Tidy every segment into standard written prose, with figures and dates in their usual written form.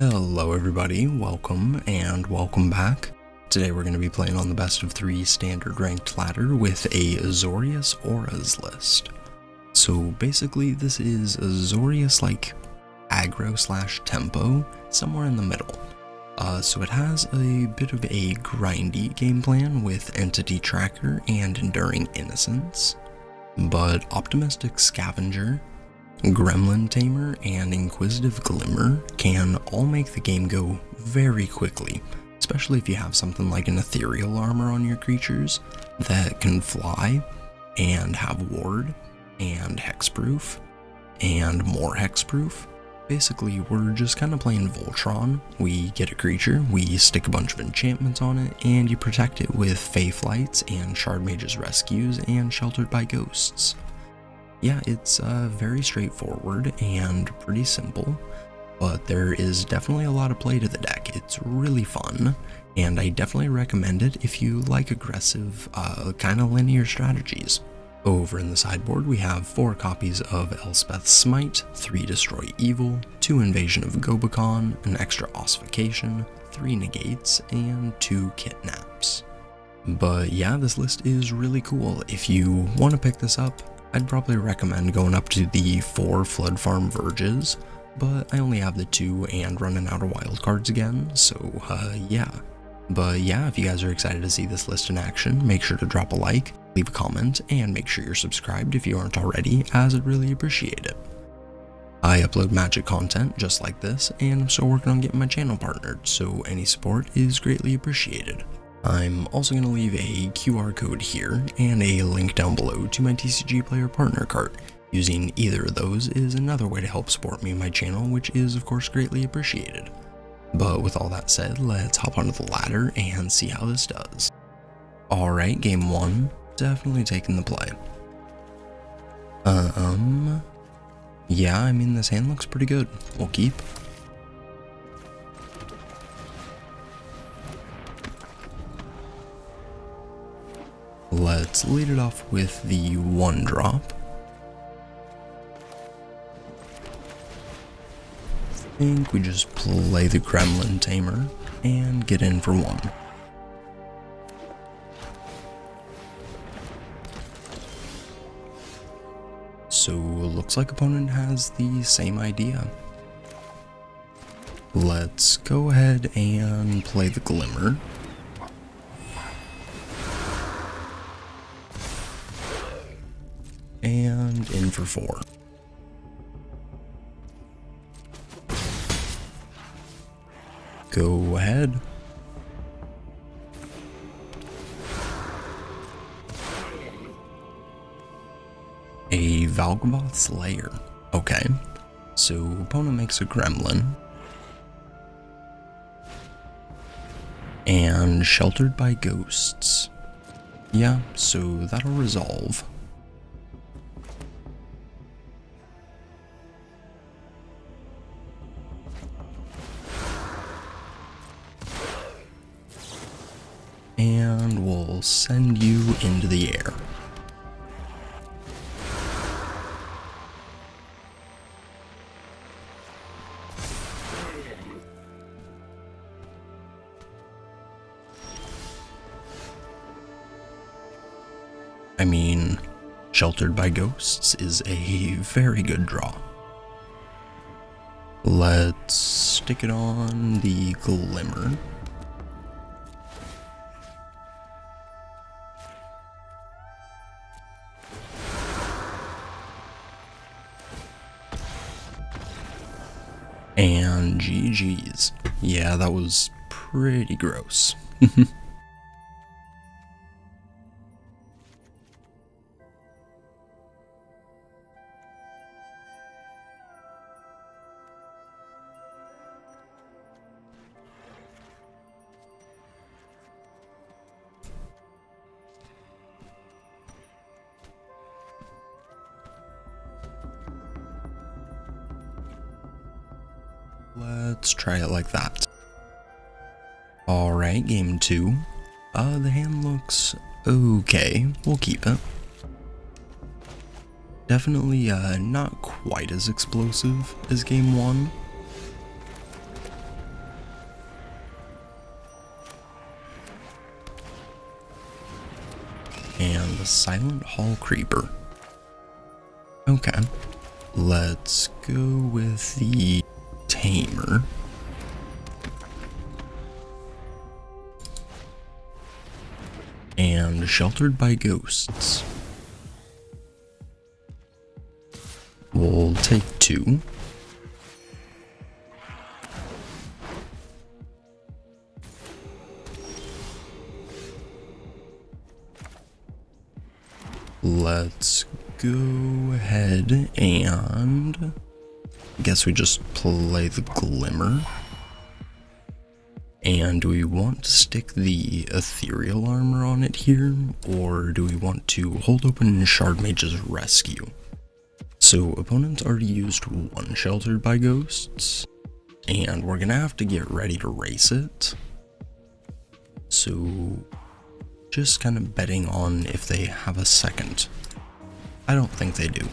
Hello everybody, welcome and welcome back. Today we're going to be playing on the best of 3 standard ranked ladder with a Azorius Auras list. So basically this is Azorius like aggro / tempo, somewhere in the middle. So it has a bit of a grindy game plan with Entity Tracker and Enduring Innocence, but Optimistic Scavenger, Gremlin Tamer, and Inquisitive Glimmer can all make the game go very quickly, especially if you have something like an ethereal armor on your creatures that can fly and have ward and hexproof and more hexproof. Basically, we're just kind of playing Voltron. We get a creature, we stick a bunch of enchantments on it, and you protect it with Fae Flights and Shard Mage's Rescues and Sheltered by Ghosts. Yeah, it's very straightforward and pretty simple, but there is definitely a lot of play to the deck. It's really fun, and I definitely recommend it if you like aggressive, kind of linear strategies. Over in the sideboard, we have 4 copies of Elspeth's Smite, 3 Destroy Evil, 2 Invasion of Gobakon, an extra Ossification, 3 Negates, and 2 Kidnaps. But yeah, this list is really cool. If you want to pick this up, I'd probably recommend going up to the 4 Flood Farm Verges, but I only have the 2 and running out of wild cards again, so yeah. But yeah, if you guys are excited to see this list in action, make sure to drop a like, leave a comment, and make sure you're subscribed if you aren't already, as I'd really appreciate it. I upload Magic content just like this, and I'm still working on getting my channel partnered, so any support is greatly appreciated. I'm also going to leave a QR code here and a link down below to my TCG Player Partner cart. Using either of those is another way to help support me and my channel, which is of course greatly appreciated. But with all that said, let's hop onto the ladder and see how this does. Alright, game 1, definitely taking the play. Yeah, I mean this hand looks pretty good. We'll keep. Let's lead it off with the 1-drop. I think we just play the Gremlin Tamer and get in for 1. So looks like opponent has the same idea. Let's go ahead and play the Glimmer. And in for 4. Go ahead. A Valgaboth Slayer. Okay, so opponent makes a Gremlin. And Sheltered by Ghosts. Yeah, so that'll resolve. And we'll send you into the air. I mean, Sheltered by Ghosts is a very good draw. Let's stick it on the Glimmer. And GG's. Yeah, that was pretty gross. Let's try it like that. Alright, game 2. The hand looks okay. We'll keep it. Definitely not quite as explosive as game 1. Silent Hall Creeper. Okay. Let's go with the Tamer. And Sheltered by Ghosts. We'll take 2. Let's go ahead and I guess we just play the Glimmer. And do we want to stick the Ethereal Armor on it here, or do we want to hold open Shard Mage's Rescue? So opponents already used 1 Sheltered by Ghosts, and we're gonna have to get ready to race it. So just kind of betting on if they have a second. I don't think they do.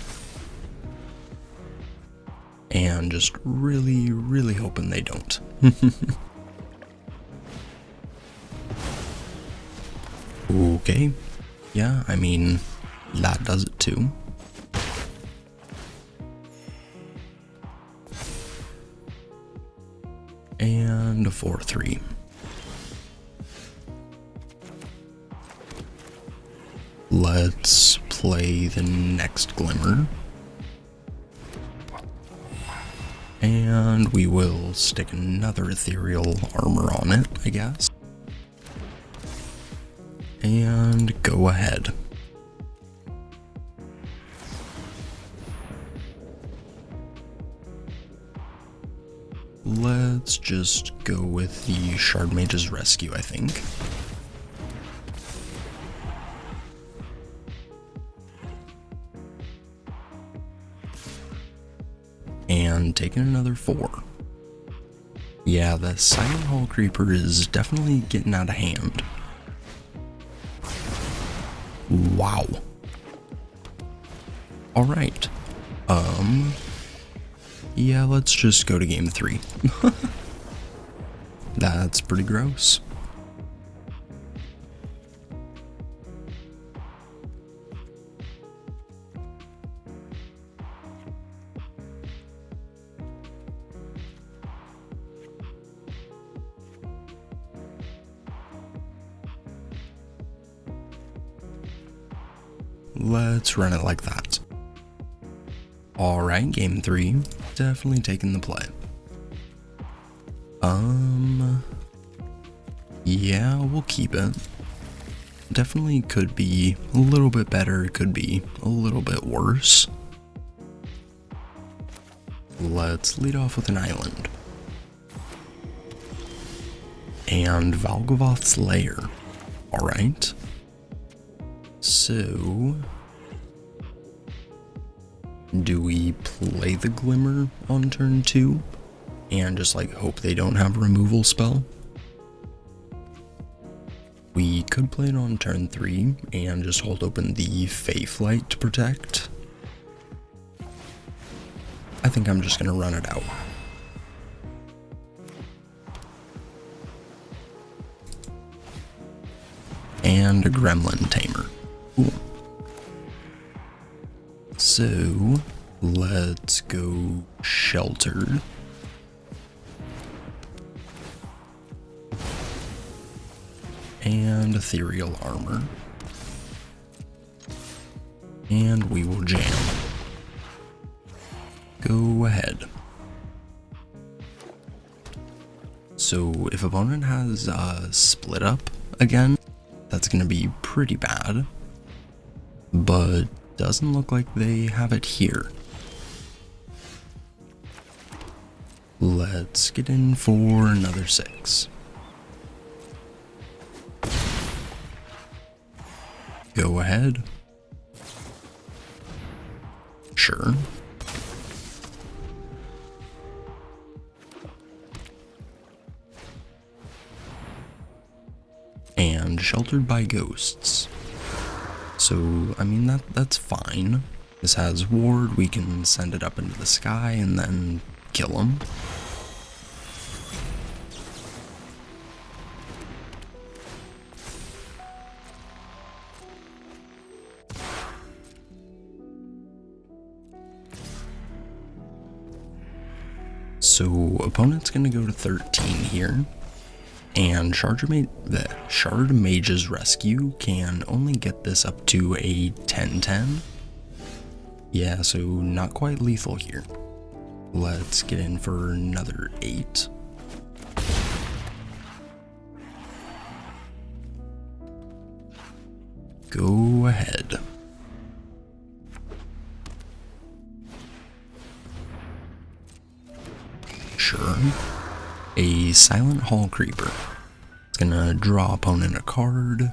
And just really, really hoping they don't. Okay, yeah, I mean, that does it too. And a 4/3. Let's play the next Glimmer. And we will stick another Ethereal Armor on it, I guess. And go ahead. Let's just go with the Shard Mage's Rescue, I think. And taking another 4. Yeah, the Silent Hall Creeper is definitely getting out of hand. Wow. Alright. Yeah, let's just go to game 3. That's pretty gross. Let's run it like that. Alright, game 3. Definitely taking the play. Yeah, we'll keep it. Definitely could be a little bit better, could be a little bit worse. Let's lead off with an island. And Valgavoth's Lair. Alright. So, do we play the Glimmer on turn 2 and just like hope they don't have a removal spell? We could play it on turn 3 and just hold open the Faithlight to protect. I think I'm just gonna run it out. And a Gremlin Tamer. Cool. So, let's go Sheltered. And Ethereal Armor. And we will jam. Go ahead. So, if opponent has Split Up again, that's going to be pretty bad. But doesn't look like they have it here. Let's get in for another 6. Go ahead. Sure. And Sheltered by Ghosts. So, I mean, that's fine. This has ward, we can send it up into the sky and then kill him. So opponent's gonna go to 13 here, and Shard Mage's Rescue can only get this up to a 10-10. Yeah, so not quite lethal here. Let's get in for another 8. Go ahead. Sure. A Silent Hall Creeper. It's gonna draw opponent a card,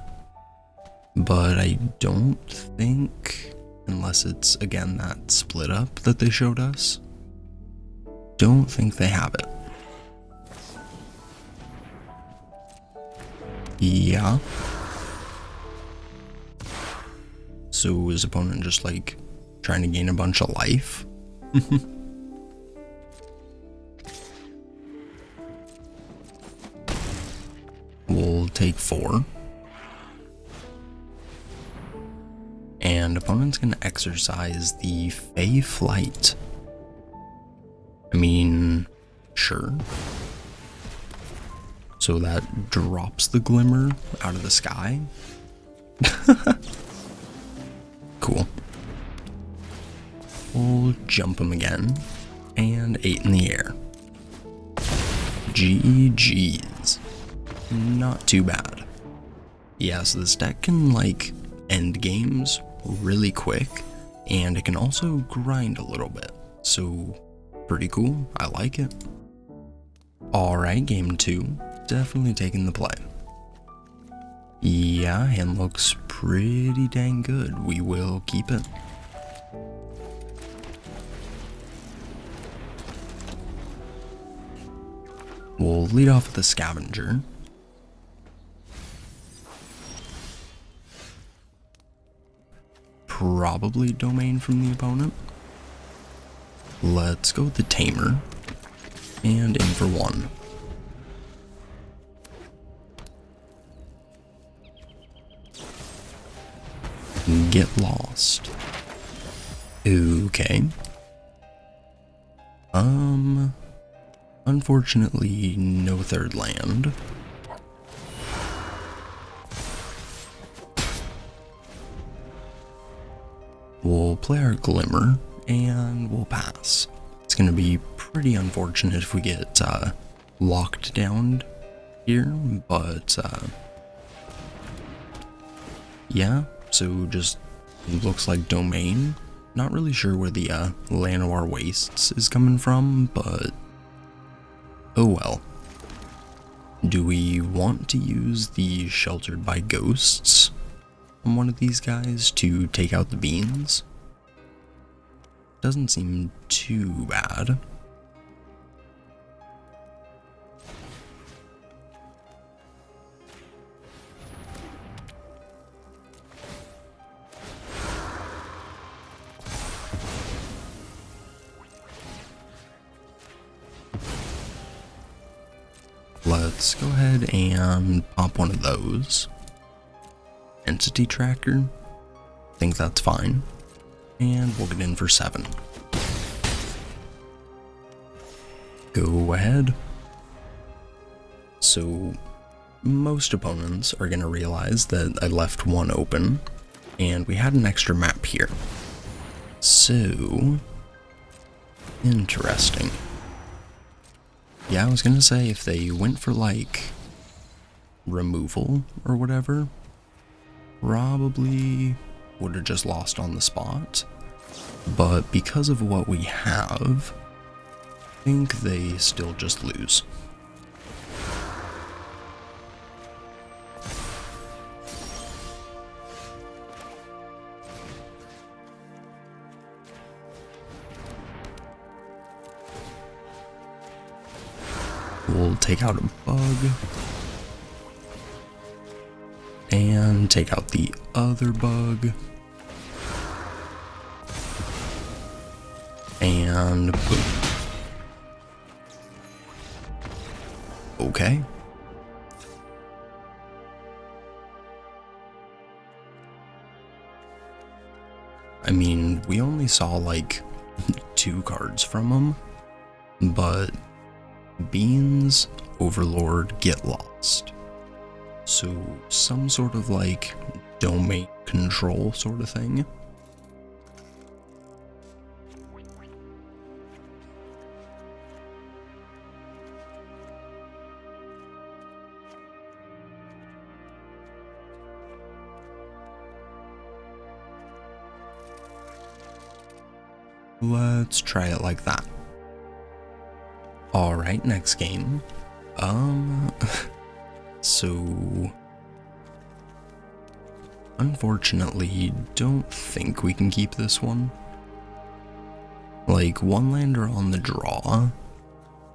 but I don't think, unless it's again that split up that they showed us, don't think they have it. Yeah. So is opponent just like trying to gain a bunch of life? We'll take 4. And opponent's gonna exercise the Fey Flight. I mean, sure. So that drops the Glimmer out of the sky. Cool. We'll jump him again. And 8 in the air. GG's. Not too bad. Yeah, so this deck can like end games really quick, and it can also grind a little bit. So pretty cool. I like it. Alright, game 2. Definitely taking the play. Yeah, hand looks pretty dang good. We will keep it. We'll lead off with the Scavenger. Probably Domain from the opponent. Let's go with the Tamer. And in for 1. Get lost. Okay. Unfortunately, no third land. We'll play our Glimmer, and we'll pass. It's gonna be pretty unfortunate if we get locked down here, but yeah. So just looks like Domain. Not really sure where the Llanowar Wastes is coming from, but oh well. Do we want to use the Sheltered by Ghosts on one of these guys to take out the beans? Doesn't seem too bad. Let's go ahead and pop one of those. Entity Tracker. I think that's fine. And we'll get in for 7. Go ahead. So, most opponents are going to realize that I left 1 open, and we had an extra map here. So, interesting. Yeah, I was gonna say, if they went for, like, removal or whatever, probably would have just lost on the spot. But because of what we have, I think they still just lose. We'll take out a bug. And take out the other bug. And boom. Okay. I mean, we only saw like 2 cards from them, but Beans, Overlord, get lost. So some sort of like domain control sort of thing. Let's try it like that. Alright, next game. So unfortunately, don't think we can keep this one. Like, one lander on the draw,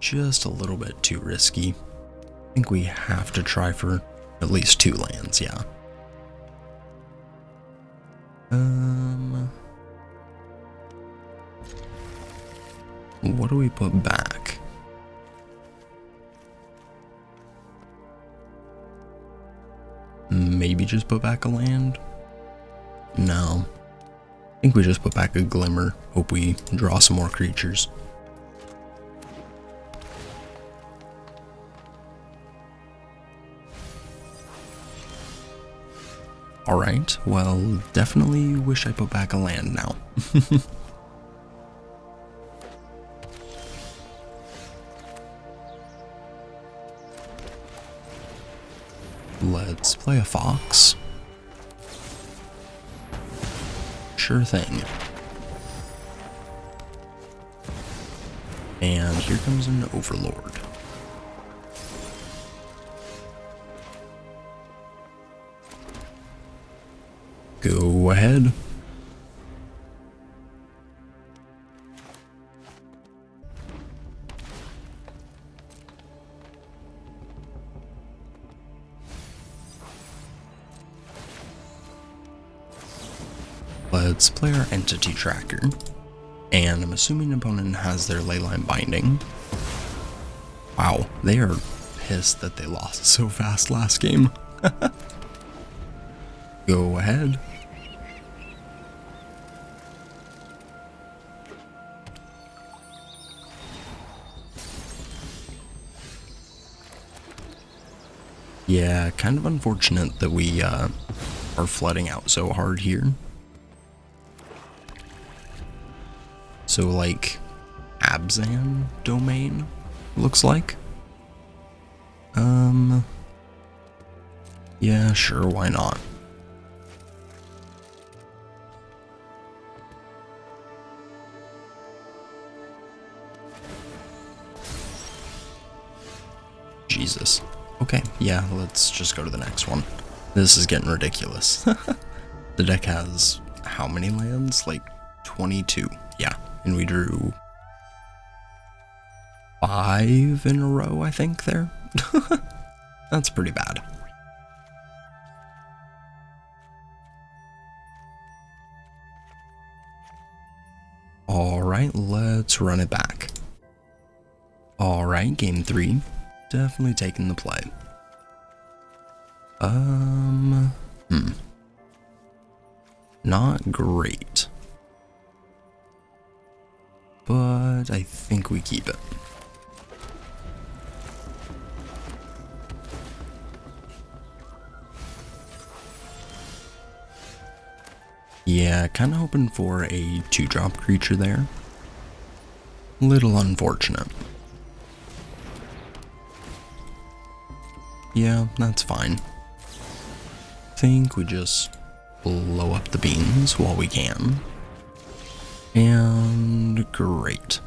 just a little bit too risky. I think we have to try for at least 2 lands, yeah. What do we put back? Maybe just put back a land? No. I think we just put back a Glimmer. Hope we draw some more creatures. Alright, well, definitely wish I put back a land now. Let's play a fox. Sure thing. And here comes an Overlord. Go ahead. Let's play our entity tracker, and I'm assuming opponent has their Leyline Binding. Wow, they are pissed that they lost so fast last game. Go ahead. Yeah, kind of unfortunate that we are flooding out so hard here. So, like, Abzan domain, looks like. Yeah, sure, why not? Jesus. Okay, yeah, let's just go to the next one. This is getting ridiculous. The deck has how many lands? Like 22. Yeah, and we drew 5 in a row, I think, there. That's pretty bad. Alright, let's run it back. Alright, game 3. Definitely taking the play. Not great. But I think we keep it. Yeah, kinda hoping for a 2-drop creature there. Little unfortunate. Yeah, that's fine. Think we just blow up the beans while we can. And great.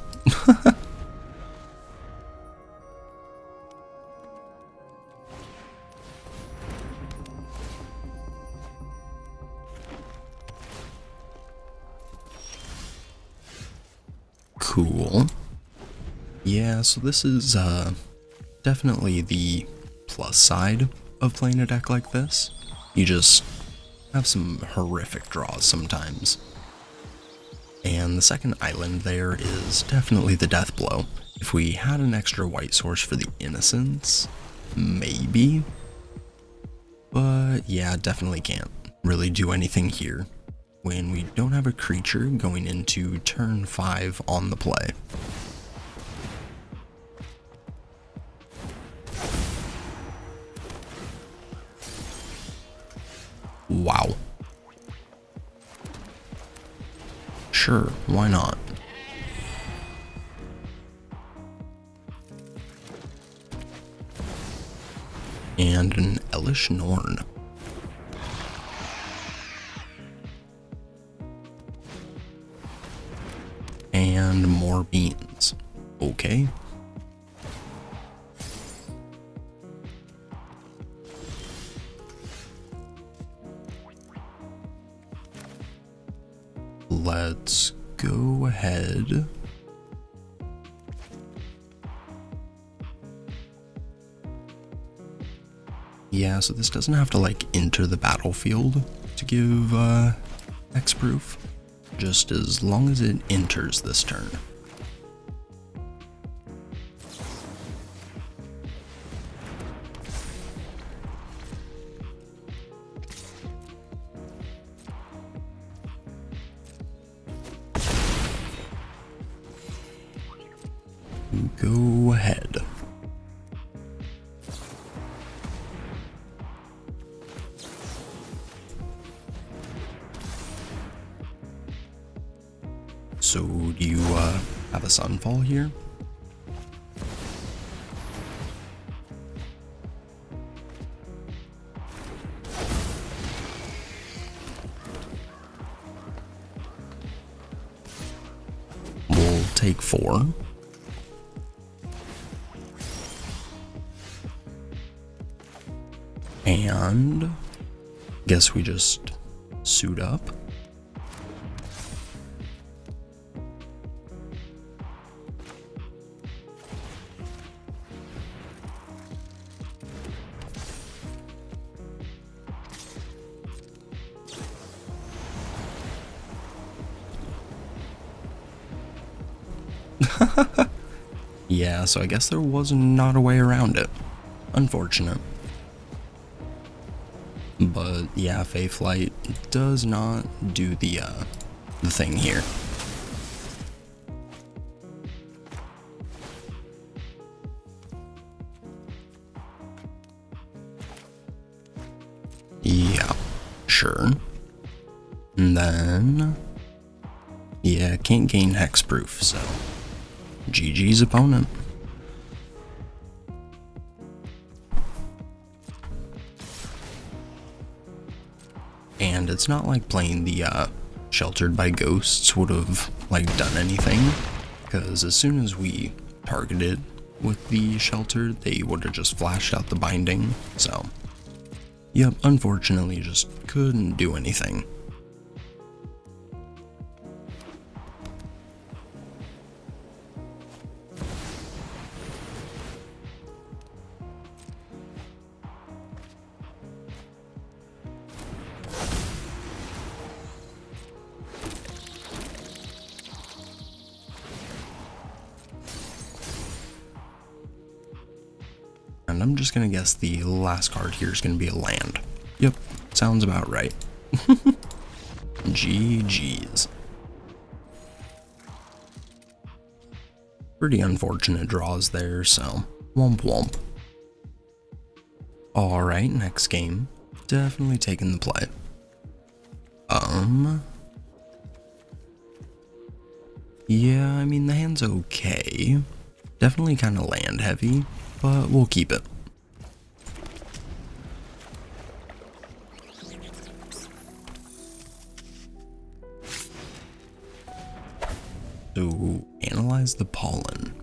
Cool. Yeah, so this is definitely the plus side of playing a deck like this. You just have some horrific draws sometimes. And the second island there is definitely the death blow. If we had an extra white source for the innocence, maybe. But yeah, definitely can't really do anything here when we don't have a creature going into turn 5 on the play. Wow. Sure, why not? And an Elish Norn. And more beans. Okay. Let's go ahead. Yeah, so this doesn't have to like enter the battlefield to give hexproof, just as long as it enters this turn. Go ahead. So, do you have a sunfall here? We'll take 4. And guess we just suit up. Yeah, so I guess there was not a way around it. Unfortunate. But yeah, Fayflight does not do the thing here. Yeah, sure. And then, yeah, can't gain hexproof, so GG's opponent. And it's not like playing the Sheltered by Ghosts would have like done anything, because as soon as we targeted with the Sheltered, they would have just flashed out the binding. So yep, unfortunately just couldn't do anything. And I'm just gonna guess the last card here is gonna be a land. Yep, sounds about right. GG's. Pretty unfortunate draws there, so womp womp. Alright, next game. Definitely taking the play. Yeah, I mean the hand's okay. Definitely kind of land heavy, but we'll keep it. So, analyze the pollen.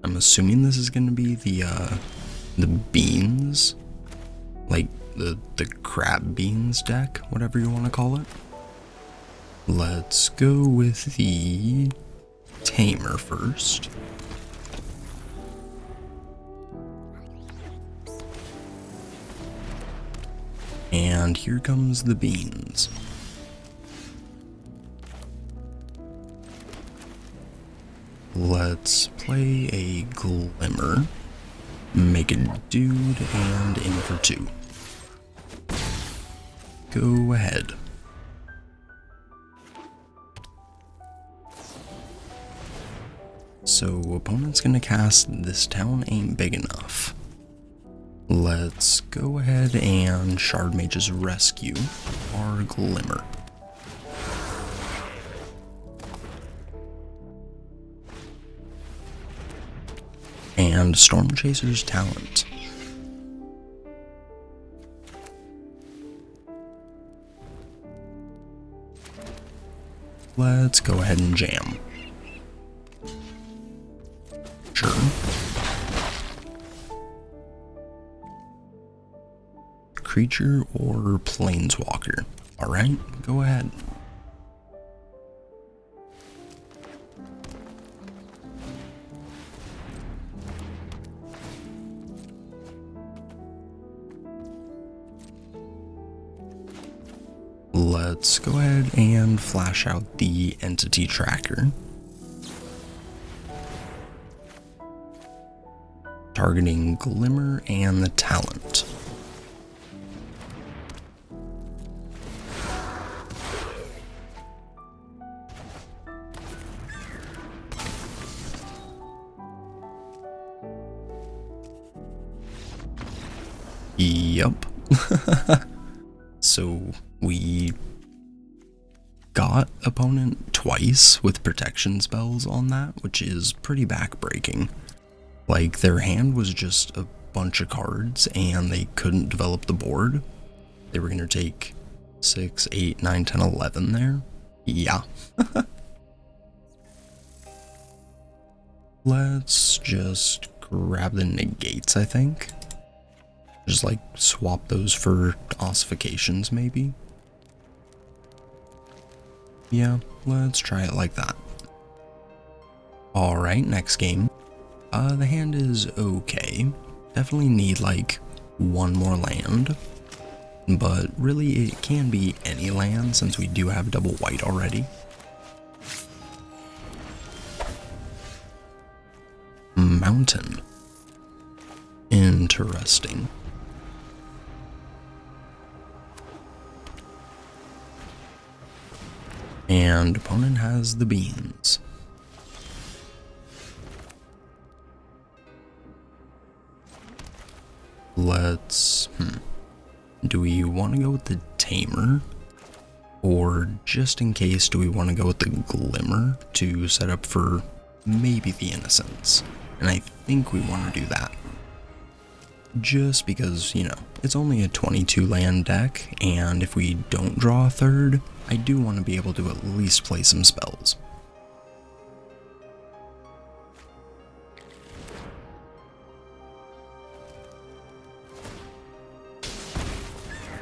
I'm assuming this is going to be the beans, like the crab beans deck, whatever you want to call it. Let's go with the tamer first. And here comes the beans. Let's play a glimmer, make a dude, and in for 2. Go ahead. So opponent's gonna cast This Town Ain't Big Enough. Let's go ahead and Shard Mage's Rescue our Glimmer. And Storm Chaser's Talent. Let's go ahead and jam. Sure. Creature or Planeswalker? Alright, go ahead. Let's go ahead and flash out the entity tracker. Targeting Glimmer and the talent. Yup. So we got opponent twice with protection spells on that, which is pretty backbreaking. Like, their hand was just a bunch of cards and they couldn't develop the board. They were going to take 6, 8, 9, 10, 11 there. Yeah. Let's just grab the negates, I think. Just like swap those for ossifications, maybe. Yeah, let's try it like that. Alright, next game. The hand is okay. Definitely need like one more land. But really it can be any land since we do have double white already. Mountain. Interesting. And opponent has the beans. Let's, do we want to go with the Tamer? Or just in case, do we want to go with the Glimmer to set up for maybe the Innocence? And I think we want to do that. Just because, you know, it's only a 22 land deck, and if we don't draw a third, I do want to be able to at least play some spells.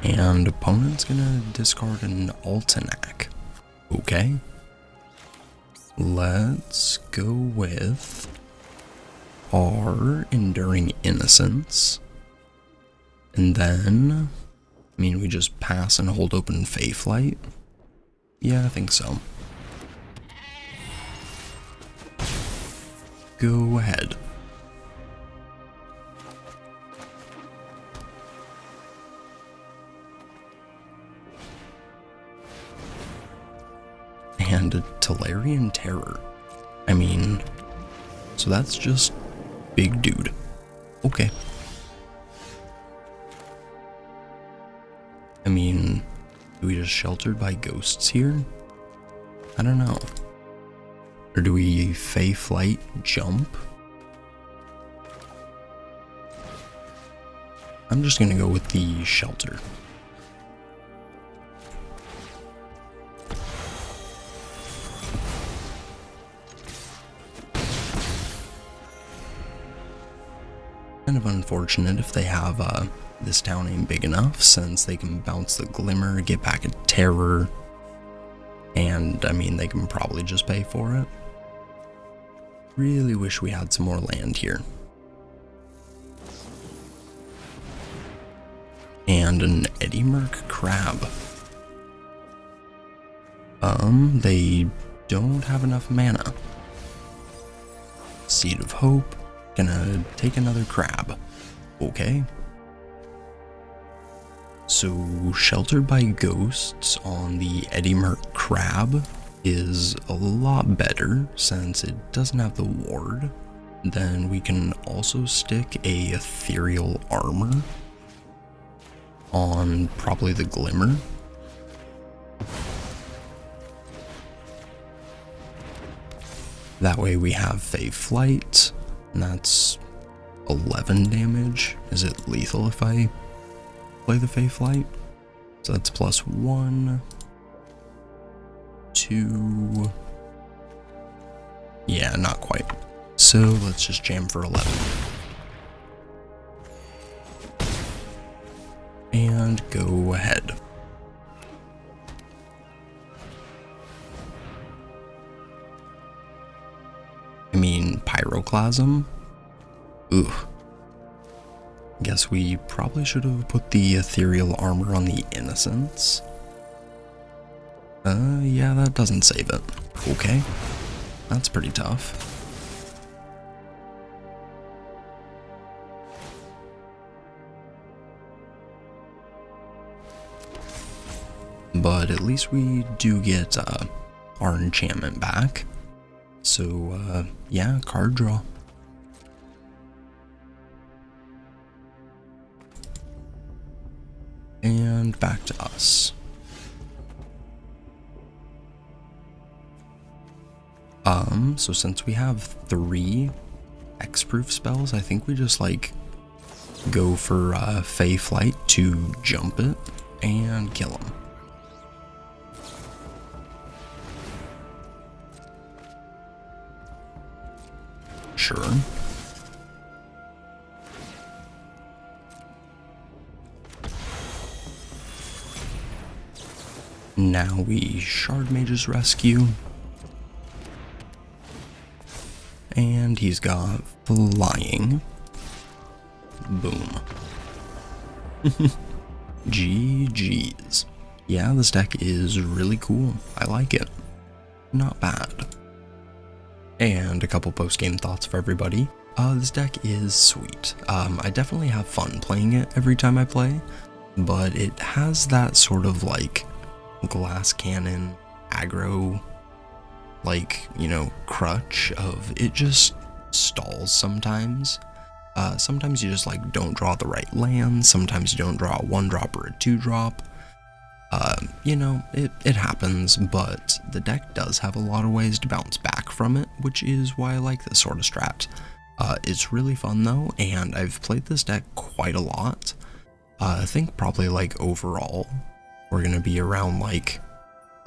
And opponent's gonna discard an Altenac. Okay. Let's go with our Enduring Innocence. And then, I mean, we just pass and hold open Feyflight. Yeah, I think so. Go ahead. And a Tolarian Terror. I mean, so that's just big dude. Okay. I mean, do we just Sheltered by Ghosts here? I don't know. Or do we Fey Flight jump? I'm just gonna go with the Shelter. Kind of unfortunate if they have this town ain't big enough, since they can bounce the Glimmer, get back a Terror, and I mean they can probably just pay for it. Really wish we had some more land here. And an Eddy Merc Crab. They don't have enough mana. Seed of Hope. Gonna take another crab. Okay. So, Sheltered by Ghosts on the Eddy Merc Crab is a lot better since it doesn't have the ward. Then we can also stick a ethereal armor on probably the Glimmer. That way we have Fey Flight, and that's 11 damage. Is it lethal if I play the Fey Flight? So that's +1, 2. Yeah, not quite. So let's just jam for 11. And go ahead. I mean, Pyroclasm? Ooh. Guess we probably should have put the ethereal armor on the Innocence. Yeah, that doesn't save it. Okay. That's pretty tough. But at least we do get our enchantment back. So, yeah, card draw. And back to us. So since we have 3 X-proof spells, I think we just, like, go for Fey Flight to jump it and kill him. Sure. Now we Shard Mage's Rescue. And he's got Flying. Boom. GG's. Yeah, this deck is really cool. I like it. Not bad. And a couple post-game thoughts for everybody. This deck is sweet. I definitely have fun playing it every time I play, but it has that sort of like glass cannon aggro, like, you know, crutch of it just stalls sometimes. Sometimes you just like don't draw the right land, sometimes you don't draw a 1-drop or a 2-drop. You know, it happens, but the deck does have a lot of ways to bounce back from it, which is why I like this sort of strat. It's really fun though, and I've played this deck quite a lot. I think probably like overall, we're gonna be around like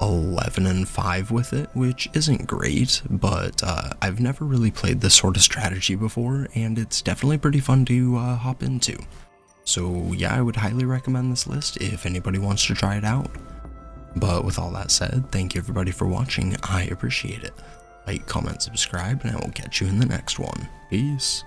11-5 with it, which isn't great, but I've never really played this sort of strategy before, and it's definitely pretty fun to hop into. So yeah, I would highly recommend this list if anybody wants to try it out. But with all that said, thank you everybody for watching, I appreciate it. Like, comment, subscribe, and I will catch you in the next one. Peace.